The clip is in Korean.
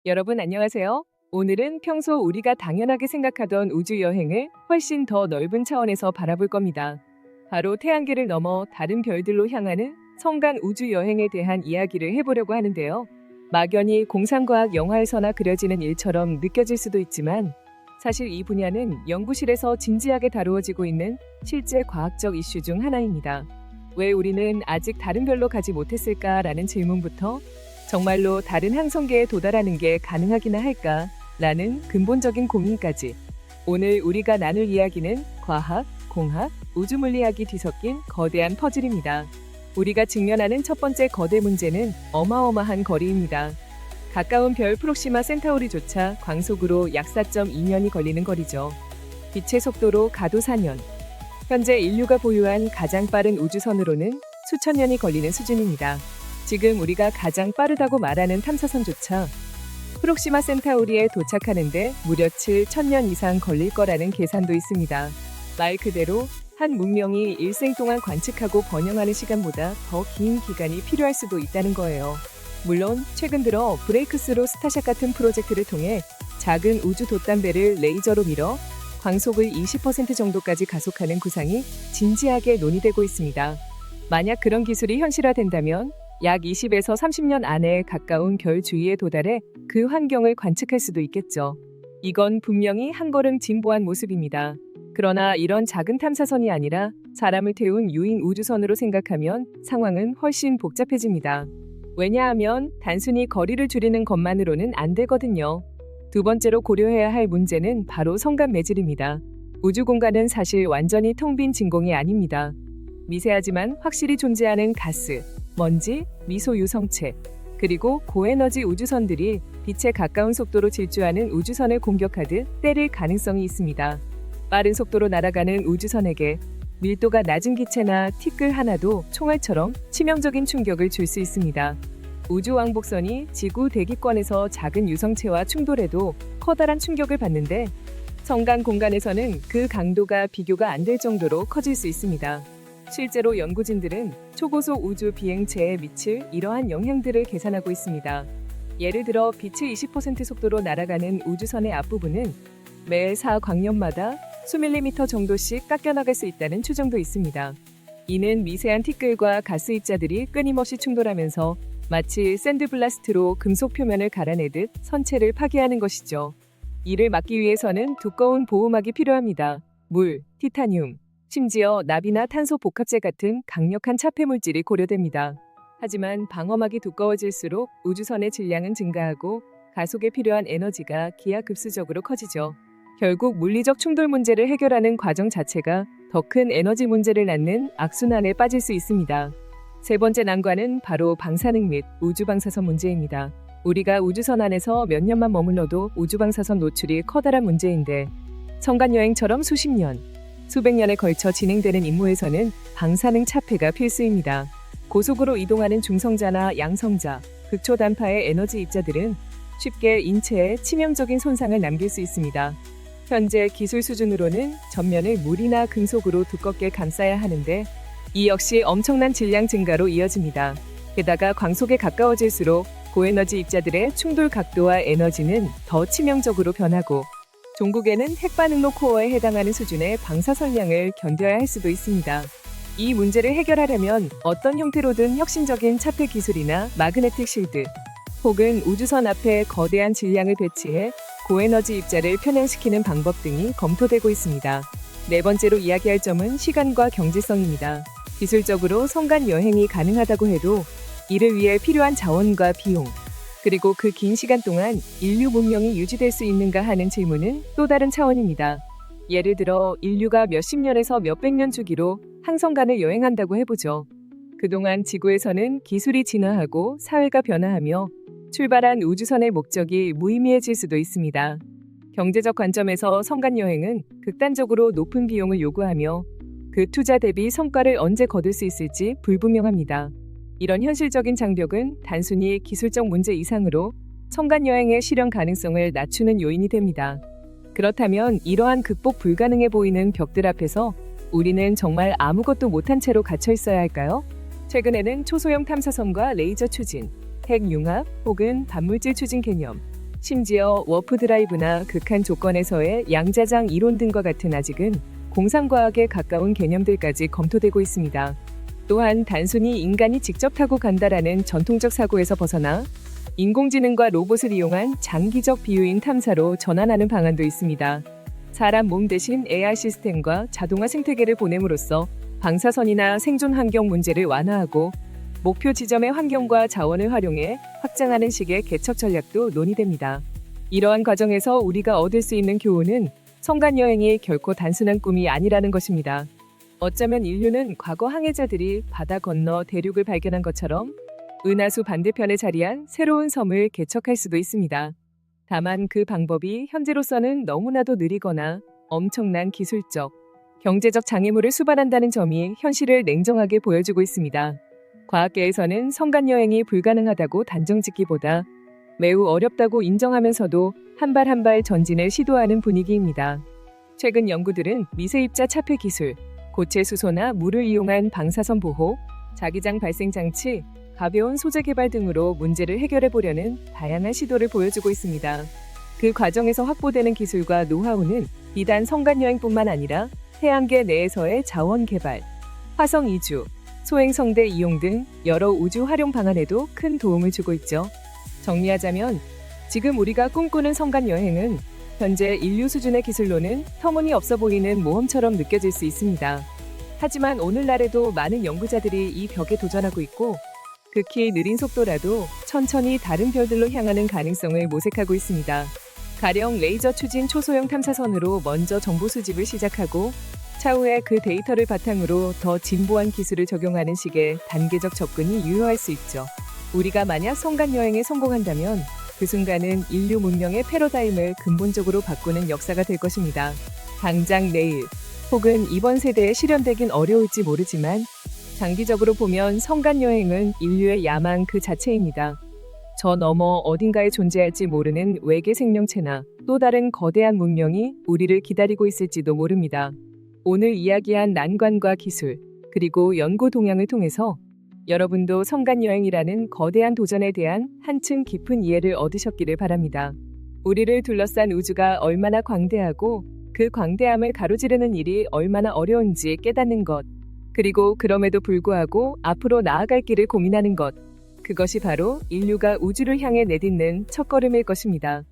여러분 안녕하세요. 오늘은 평소 우리가 당연하게 생각하던 우주 여행을 훨씬 더 넓은 차원에서 바라볼 겁니다. 바로 태양계를 넘어 다른 별들로 향하는 성간 우주 여행에 대한 이야기를 해보려고 하는데요. 막연히 공상과학 영화에서나 그려지는 일처럼 느껴질 수도 있지만 사실 이 분야는 연구실에서 진지하게 다루어지고 있는 실제 과학적 이슈 중 하나입니다. 왜 우리는 아직 다른 별로 가지 못했을까라는 질문부터 정말로 다른 항성계에 도달하는 게 가능하기나 할까? 라는 근본적인 고민까지. 오늘 우리가 나눌 이야기는 과학, 공학, 우주물리학이 뒤섞인 거대한 퍼즐입니다. 우리가 직면하는 첫 번째 거대 문제는 어마어마한 거리입니다. 가까운 별 프록시마 센타우리조차 광속으로 약 4.2년이 걸리는 거리죠. 빛의 속도로 가도 4년. 현재 인류가 보유한 가장 빠른 우주선으로는 수천 년이 걸리는 수준입니다. 지금 우리가 가장 빠르다고 말하는 탐사선조차 프록시마 센타우리에 도착하는데 무려 7,000년 이상 걸릴 거라는 계산도 있습니다. 말 그대로 한 문명이 일생 동안 관측하고 번영하는 시간보다 더 긴 기간이 필요할 수도 있다는 거예요. 물론 최근 들어 브레이크스루 스타샷 같은 프로젝트를 통해 작은 우주 돛담배를 레이저로 밀어 광속을 20% 정도까지 가속하는 구상이 진지하게 논의되고 있습니다. 만약 그런 기술이 현실화된다면 약 20에서 30년 안에 가까운 별 주위에 도달해 그 환경을 관측할 수도 있겠죠. 이건 분명히 한 걸음 진보한 모습입니다. 그러나 이런 작은 탐사선이 아니라 사람을 태운 유인 우주선으로 생각하면 상황은 훨씬 복잡해집니다. 왜냐하면 단순히 거리를 줄이는 것만으로는 안 되거든요. 두 번째로 고려해야 할 문제는 바로 성간 매질입니다. 우주 공간은 사실 완전히 텅 빈 진공이 아닙니다. 미세하지만 확실히 존재하는 가스, 먼지, 미소 유성체, 그리고 고에너지 우주선들이 빛에 가까운 속도로 질주하는 우주선을 공격하듯 때릴 가능성이 있습니다. 빠른 속도로 날아가는 우주선에게 밀도가 낮은 기체나 티끌 하나도 총알처럼 치명적인 충격을 줄 수 있습니다. 우주 왕복선이 지구 대기권에서 작은 유성체와 충돌해도 커다란 충격을 받는데 성간 공간에서는 그 강도가 비교가 안 될 정도로 커질 수 있습니다. 실제로 연구진들은 초고속 우주 비행체에 미칠 이러한 영향들을 계산하고 있습니다. 예를 들어 빛의 20% 속도로 날아가는 우주선의 앞부분은 매 4광년마다 수밀리미터 정도씩 깎여나갈 수 있다는 추정도 있습니다. 이는 미세한 티끌과 가스 입자들이 끊임없이 충돌하면서 마치 샌드블라스트로 금속 표면을 갈아내듯 선체를 파괴하는 것이죠. 이를 막기 위해서는 두꺼운 보호막이 필요합니다. 물, 티타늄, 심지어 납이나 탄소 복합재 같은 강력한 차폐 물질이 고려됩니다. 하지만 방어막이 두꺼워질수록 우주선의 질량은 증가하고 가속에 필요한 에너지가 기하급수적으로 커지죠. 결국 물리적 충돌 문제를 해결하는 과정 자체가 더 큰 에너지 문제를 낳는 악순환에 빠질 수 있습니다. 세 번째 난관은 바로 방사능 및 우주방사선 문제입니다. 우리가 우주선 안에서 몇 년만 머물러도 우주방사선 노출이 커다란 문제인데 성간 여행처럼 수십 년, 수백 년에 걸쳐 진행되는 임무에서는 방사능 차폐가 필수입니다. 고속으로 이동하는 중성자나 양성자, 극초단파의 에너지 입자들은 쉽게 인체에 치명적인 손상을 남길 수 있습니다. 현재 기술 수준으로는 전면을 물이나 금속으로 두껍게 감싸야 하는데 이 역시 엄청난 질량 증가로 이어집니다. 게다가 광속에 가까워질수록 고에너지 입자들의 충돌 각도와 에너지는 더 치명적으로 변하고 종국에는 핵반응로 코어에 해당하는 수준의 방사선량을 견뎌야 할 수도 있습니다. 이 문제를 해결하려면 어떤 형태로든 혁신적인 차폐 기술이나 마그네틱 실드 혹은 우주선 앞에 거대한 질량을 배치해 고에너지 입자를 편향시키는 방법 등이 검토되고 있습니다. 네 번째로 이야기할 점은 시간과 경제성입니다. 기술적으로 성간 여행이 가능하다고 해도 이를 위해 필요한 자원과 비용, 그리고 그 긴 시간 동안 인류 문명이 유지될 수 있는가 하는 질문은 또 다른 차원입니다. 예를 들어 인류가 몇십 년에서 몇백 년 주기로 항성간을 여행한다고 해보죠. 그동안 지구에서는 기술이 진화하고 사회가 변화하며 출발한 우주선의 목적이 무의미해질 수도 있습니다. 경제적 관점에서 성간 여행은 극단적으로 높은 비용을 요구하며 그 투자 대비 성과를 언제 거둘 수 있을지 불분명합니다. 이런 현실적인 장벽은 단순히 기술적 문제 이상으로 성간 여행의 실현 가능성을 낮추는 요인이 됩니다. 그렇다면 이러한 극복 불가능해 보이는 벽들 앞에서 우리는 정말 아무것도 못한 채로 갇혀 있어야 할까요? 최근에는 초소형 탐사선과 레이저 추진, 핵융합 혹은 반물질 추진 개념, 심지어 워프 드라이브나 극한 조건에서의 양자장 이론 등과 같은 아직은 공상과학에 가까운 개념들까지 검토되고 있습니다. 또한 단순히 인간이 직접 타고 간다라는 전통적 사고에서 벗어나 인공지능과 로봇을 이용한 장기적 비유인 탐사로 전환하는 방안도 있습니다. 사람 몸 대신 AI 시스템과 자동화 생태계를 보냄으로써 방사선이나 생존 환경 문제를 완화하고 목표 지점의 환경과 자원을 활용해 확장하는 식의 개척 전략도 논의됩니다. 이러한 과정에서 우리가 얻을 수 있는 교훈은 성간 여행이 결코 단순한 꿈이 아니라는 것입니다. 어쩌면 인류는 과거 항해자들이 바다 건너 대륙을 발견한 것처럼 은하수 반대편에 자리한 새로운 섬을 개척할 수도 있습니다. 다만 그 방법이 현재로서는 너무나도 느리거나 엄청난 기술적, 경제적 장애물을 수반한다는 점이 현실을 냉정하게 보여주고 있습니다. 과학계에서는 성간 여행이 불가능하다고 단정짓기보다 매우 어렵다고 인정하면서도 한 발 한 발 전진을 시도하는 분위기입니다. 최근 연구들은 미세입자 차폐 기술, 고체 수소나 물을 이용한 방사선 보호, 자기장 발생 장치, 가벼운 소재 개발 등으로 문제를 해결해 보려는 다양한 시도를 보여주고 있습니다. 그 과정에서 확보되는 기술과 노하우는 비단 성간 여행뿐만 아니라 태양계 내에서의 자원 개발, 화성 이주, 소행성대 이용 등 여러 우주 활용 방안에도 큰 도움을 주고 있죠. 정리하자면 지금 우리가 꿈꾸는 성간 여행은 현재 인류 수준의 기술로는 터무니없어 보이는 모험처럼 느껴질 수 있습니다. 하지만 오늘날에도 많은 연구자들이 이 벽에 도전하고 있고 극히 느린 속도라도 천천히 다른 별들로 향하는 가능성을 모색하고 있습니다. 가령 레이저 추진 초소형 탐사선으로 먼저 정보 수집을 시작하고 차후에 그 데이터를 바탕으로 더 진보한 기술을 적용하는 식의 단계적 접근이 유효할 수 있죠. 우리가 만약 성간 여행에 성공한다면 그 순간은 인류 문명의 패러다임을 근본적으로 바꾸는 역사가 될 것입니다. 당장 내일 혹은 이번 세대에 실현되긴 어려울지 모르지만 장기적으로 보면 성간 여행은 인류의 야망 그 자체입니다. 저 너머 어딘가에 존재할지 모르는 외계 생명체나 또 다른 거대한 문명이 우리를 기다리고 있을지도 모릅니다. 오늘 이야기한 난관과 기술, 그리고 연구 동향을 통해서 여러분도 성간 여행이라는 거대한 도전에 대한 한층 깊은 이해를 얻으셨기를 바랍니다. 우리를 둘러싼 우주가 얼마나 광대하고 그 광대함을 가로지르는 일이 얼마나 어려운지 깨닫는 것, 그리고 그럼에도 불구하고 앞으로 나아갈 길을 고민하는 것, 그것이 바로 인류가 우주를 향해 내딛는 첫걸음일 것입니다.